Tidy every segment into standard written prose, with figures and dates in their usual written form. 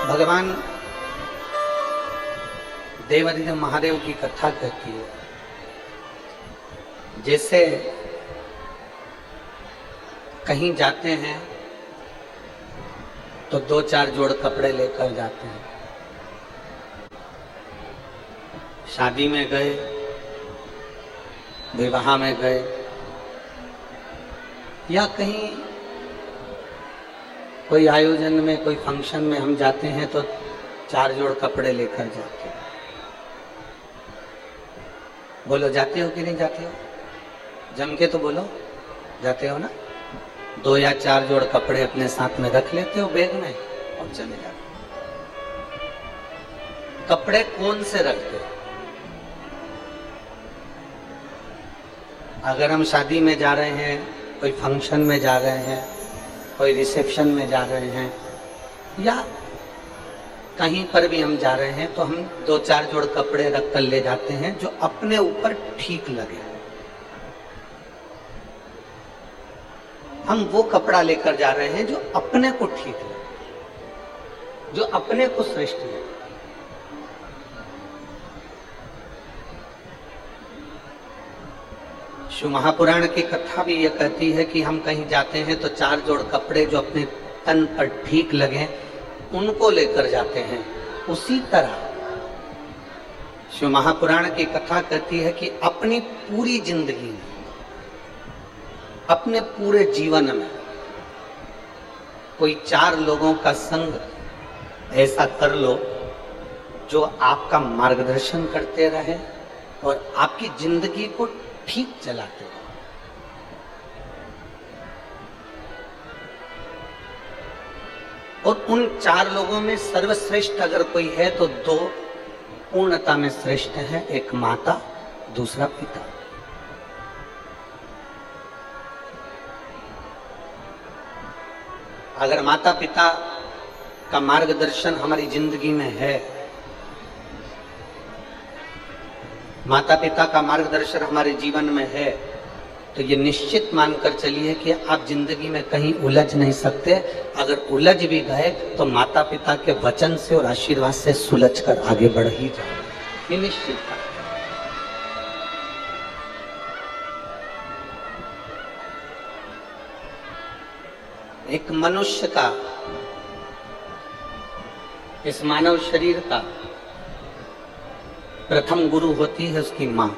भगवान देवाधिदेव महादेव की कथा कहती है, जैसे कहीं जाते हैं तो 2-4 जोड़ कपड़े लेकर जाते हैं। शादी में गए, विवाह में गए, या कहीं कोई आयोजन में, कोई फंक्शन में हम जाते हैं तो 4 जोड़ कपड़े लेकर जाते हैं। बोलो, जाते हो कि नहीं जाते हो? जम के तो बोलो, जाते हो ना? 2 या 4 जोड़ कपड़े अपने साथ में रख लेते हो बैग में और चले जाते हो। कपड़े कौन से रखते हो? अगर हम शादी में जा रहे हैं, कोई फंक्शन में जा रहे हैं, कोई रिसेप्शन में जा रहे हैं, या कहीं पर भी हम जा रहे हैं, तो हम 2-4 जोड़ कपड़े रख कर ले जाते हैं जो अपने ऊपर ठीक लगे। हम वो कपड़ा लेकर जा रहे हैं जो अपने को ठीक लगे, जो अपने को श्रेष्ठ लगे। शिव महापुराण की कथा भी ये कहती है कि हम कहीं जाते हैं तो 4 जोड़ कपड़े जो अपने तन पर ठीक लगे उनको लेकर जाते हैं। उसी तरह शिव महापुराण की कथा कहती है कि अपनी पूरी जिंदगी में, अपने पूरे जीवन में कोई 4 लोगों का संग ऐसा कर लो जो आपका मार्गदर्शन करते रहे और आपकी जिंदगी को ठीक चलाते रहे। और उन 4 लोगों में सर्वश्रेष्ठ अगर कोई है तो 2 पूर्णता में श्रेष्ठ है, एक माता, दूसरा पिता। अगर माता पिता का मार्गदर्शन हमारी जिंदगी में है, माता पिता का मार्गदर्शन हमारे जीवन में है, तो ये निश्चित मानकर चलिए कि आप जिंदगी में कहीं उलझ नहीं सकते। अगर उलझ भी गए तो माता पिता के वचन से और आशीर्वाद से सुलझ कर आगे बढ़ ही जाए, ये निश्चित है। एक मनुष्य का, इस मानव शरीर का प्रथम गुरु होती है उसकी मां।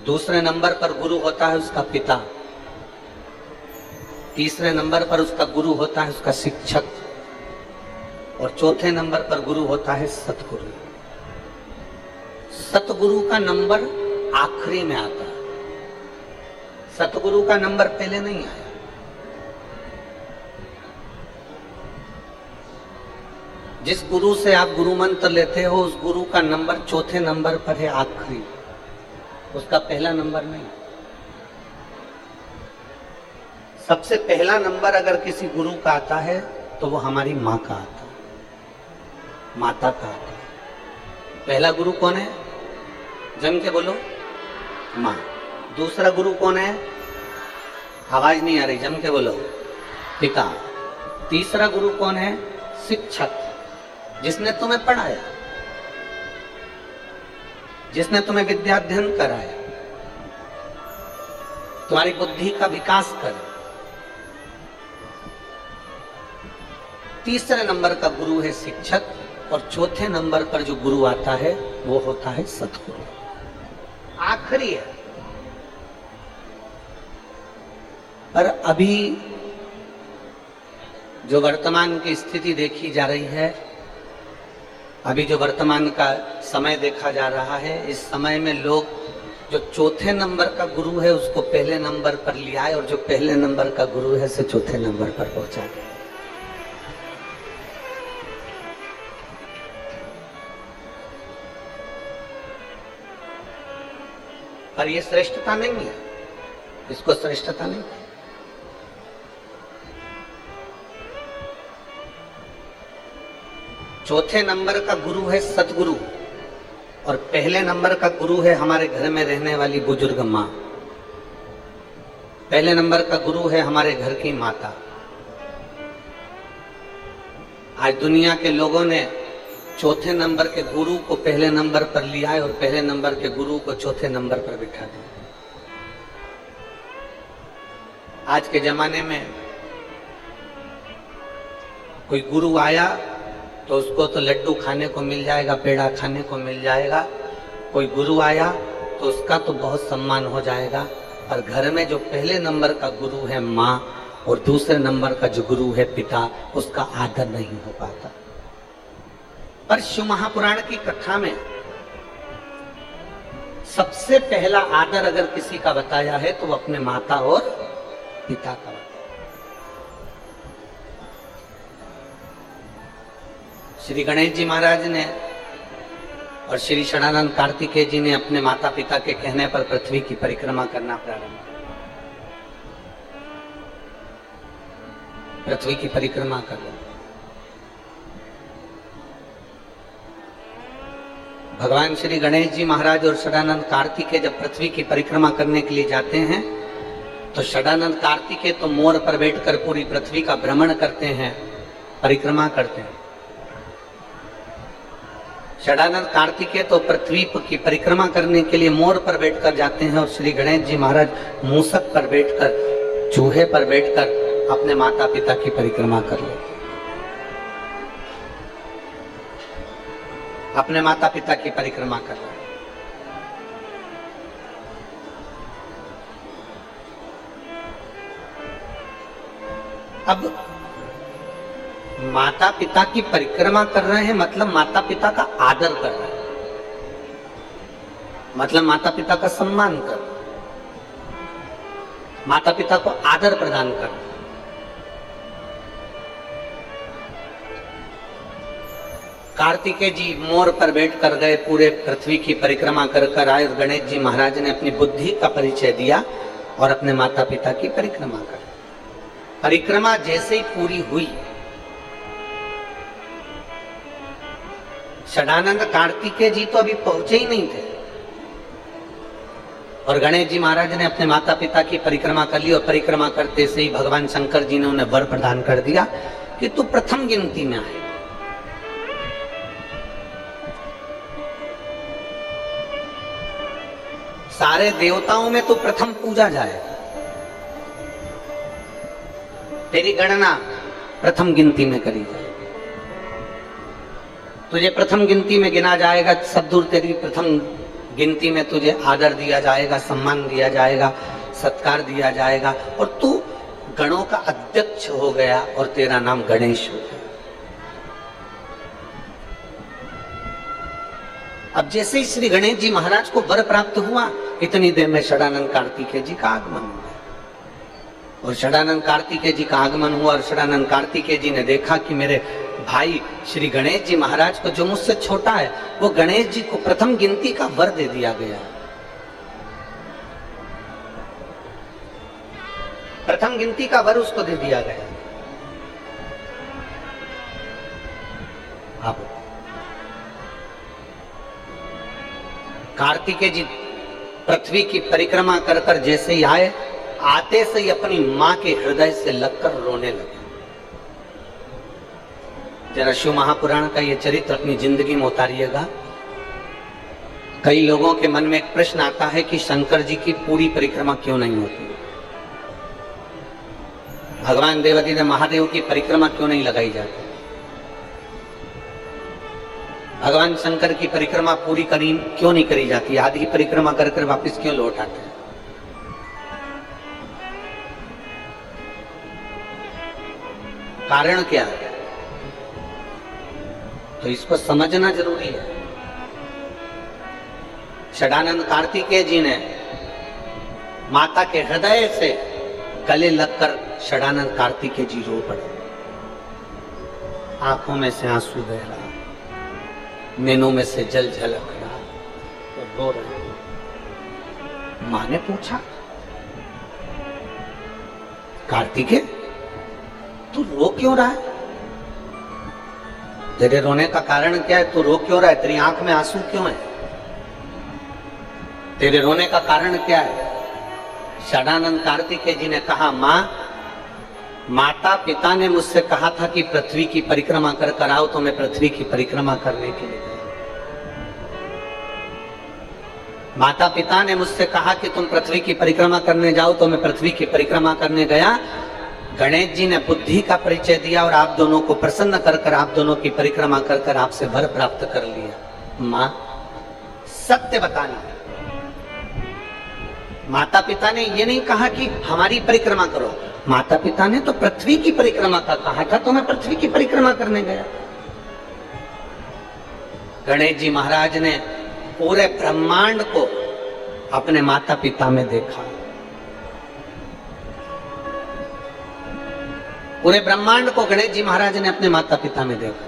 दूसरे नंबर पर गुरु होता है उसका पिता। तीसरे नंबर पर उसका गुरु होता है उसका शिक्षक। और चौथे नंबर पर गुरु होता है सतगुरु। सतगुरु का नंबर आखिरी में आता है, सतगुरु का नंबर पहले नहीं आया। जिस गुरु से आप गुरु मंत्र लेते हो उस गुरु का नंबर चौथे नंबर पर है, आखिरी, उसका पहला नंबर नहीं। सबसे पहला नंबर अगर किसी गुरु का आता है तो वो हमारी माँ का आता है, माता का आता है। पहला गुरु कौन है? जम के बोलो, माँ। दूसरा गुरु कौन है? आवाज नहीं आ रही, जम के बोलो, पिता। तीसरा गुरु कौन है? शिक्षक, जिसने तुम्हें पढ़ाया, जिसने तुम्हें विद्याध्ययन कराया, तुम्हारी बुद्धि का विकास करे। तीसरे नंबर का गुरु है शिक्षक, और चौथे नंबर पर जो गुरु आता है वो होता है सतगुरु, आखिरी है। पर अभी जो वर्तमान की स्थिति देखी जा रही है, अभी जो वर्तमान का समय देखा जा रहा है, इस समय में लोग जो चौथे नंबर का गुरु है उसको पहले नंबर पर लिया है, और जो पहले नंबर का गुरु है उसे चौथे नंबर पर पहुंचा दिया। पर ये श्रेष्ठता नहीं है, इसको श्रेष्ठता नहीं है। चौथे नंबर का गुरु है सतगुरु, और पहले नंबर का गुरु है हमारे घर में रहने वाली बुजुर्ग माँ। पहले नंबर का गुरु है हमारे घर की माता। आज दुनिया के लोगों ने चौथे नंबर के गुरु को पहले नंबर पर लिया है और पहले नंबर के गुरु को चौथे नंबर पर बिठा दिया। आज के जमाने में कोई गुरु आया तो उसको तो लड्डू खाने को मिल जाएगा, पेड़ा खाने को मिल जाएगा। कोई गुरु आया तो उसका तो बहुत सम्मान हो जाएगा, पर घर में जो पहले नंबर का गुरु है माँ और दूसरे नंबर का जो गुरु है पिता, उसका आदर नहीं हो पाता। पर शिव महापुराण की कथा में सबसे पहला आदर अगर किसी का बताया है तो वो अपने माता और पिता का बताया। श्री गणेश जी महाराज ने और श्री षडानंद कार्तिकेय जी ने अपने माता पिता के कहने पर पृथ्वी की परिक्रमा करना प्रारंभ किया। पृथ्वी की परिक्रमा कर लो। भगवान श्री गणेश जी महाराज और षडानंद कार्तिकेय जब पृथ्वी की परिक्रमा करने के लिए जाते हैं तो षडानंद कार्तिकेय तो मोर पर बैठकर पूरी पृथ्वी का भ्रमण करते हैं, परिक्रमा करते हैं। षडानंद कार्तिकेय तो पृथ्वी की परिक्रमा करने के लिए मोर पर बैठकर जाते हैं और श्री गणेश जी महाराज मूसक पर बैठकर, चूहे पर बैठकर अपने माता पिता की परिक्रमा कर लेते हैं। अपने माता पिता की परिक्रमा कर रहे हैं। अब माता पिता की परिक्रमा कर रहे हैं मतलब माता पिता का आदर कर रहे हैं, मतलब माता पिता का सम्मान कर रहे हैं, माता पिता को आदर प्रदान कर रहे हैं। कार्तिकेय जी मोर पर बैठ कर गए, पूरे पृथ्वी की परिक्रमा कर आए और गणेश जी महाराज ने अपनी बुद्धि का परिचय दिया और अपने माता पिता की परिक्रमा कर। परिक्रमा जैसे ही पूरी हुई, षडानंद कार्तिकेय जी तो अभी पहुंचे ही नहीं थे और गणेश जी महाराज ने अपने माता पिता की परिक्रमा कर ली और परिक्रमा करते से ही भगवान शंकर जी ने उन्हें वर प्रदान कर दिया कि तू प्रथम गिनती में आए। सारे देवताओं में तो प्रथम पूजा जाएगा, तेरी गणना प्रथम गिनती में करी जाए, तुझे प्रथम गिनती में गिना जाएगा। सब दूर तेरी प्रथम गिनती में तुझे आदर दिया जाएगा, सम्मान दिया जाएगा, सत्कार दिया जाएगा और तू गणों का अध्यक्ष हो गया और तेरा नाम गणेश हो गया। अब जैसे ही श्री गणेश जी महाराज को वर प्राप्त हुआ, इतनी देर में षडानंद कार्तिकेय जी का आगमन हुआ और षडानंद कार्तिकेय जी का आगमन हुआ और षडानंद कार्तिकेय जी ने देखा कि मेरे भाई श्री गणेश जी महाराज को, जो मुझसे छोटा है, वो गणेश जी को प्रथम गिनती का वर दे दिया गया। प्रथम गिनती का वर उसको दे दिया गया। अब कार्तिकेय जी पृथ्वी की परिक्रमा कर कर जैसे ही आए, आते से ही अपनी मां के हृदय से लगकर रोने लगे। जरा शिव महापुराण का ये चरित्र अपनी जिंदगी में उतारिएगा। कई लोगों के मन में एक प्रश्न आता है कि शंकर जी की पूरी परिक्रमा क्यों नहीं होती, भगवान देवादिदेव महादेव की परिक्रमा क्यों नहीं लगाई जाती, भगवान शंकर की परिक्रमा पूरी क्यों नहीं करी जाती, आधी परिक्रमा कर कर वापिस क्यों लौट आते हैं। कारण क्या है, तो इसको समझना जरूरी है। षडानंद कार्तिकेय जी ने माता के हृदय से गले लगकर षडानंद कार्तिकेय जी रो पड़े। आंखों में से आंसू बह रहा, नैनों में से जल झलक रहा और रो रहे। मां ने पूछा, कार्तिकेय तू रो क्यों रहा है, तेरे रोने का कारण क्या है, तू रो क्यों रहा है, तेरी आंख में आंसू क्यों है, तेरे रोने का कारण क्या है। षडानंद कार्तिकेय जी ने कहा, मां माता पिता ने मुझसे कहा था कि पृथ्वी की परिक्रमा कर कर आओ, तो मैं पृथ्वी की परिक्रमा करने के लिए गया। माता पिता ने मुझसे कहा कि तुम पृथ्वी की परिक्रमा करने जाओ, तो मैं पृथ्वी की परिक्रमा करने गया। गणेश जी ने बुद्धि का परिचय दिया और आप दोनों को प्रसन्न कर कर आप दोनों की परिक्रमा कर कर आपसे वर प्राप्त कर लिया। मां, सत्य बताना। माता पिता ने ये नहीं कहा कि हमारी परिक्रमा करो, माता पिता ने तो पृथ्वी की परिक्रमा का कहा था, तो मैं पृथ्वी की परिक्रमा करने गया। गणेश जी महाराज ने पूरे ब्रह्मांड को अपने माता पिता में देखा। पूरे ब्रह्मांड को गणेश जी महाराज ने अपने माता पिता में देखा।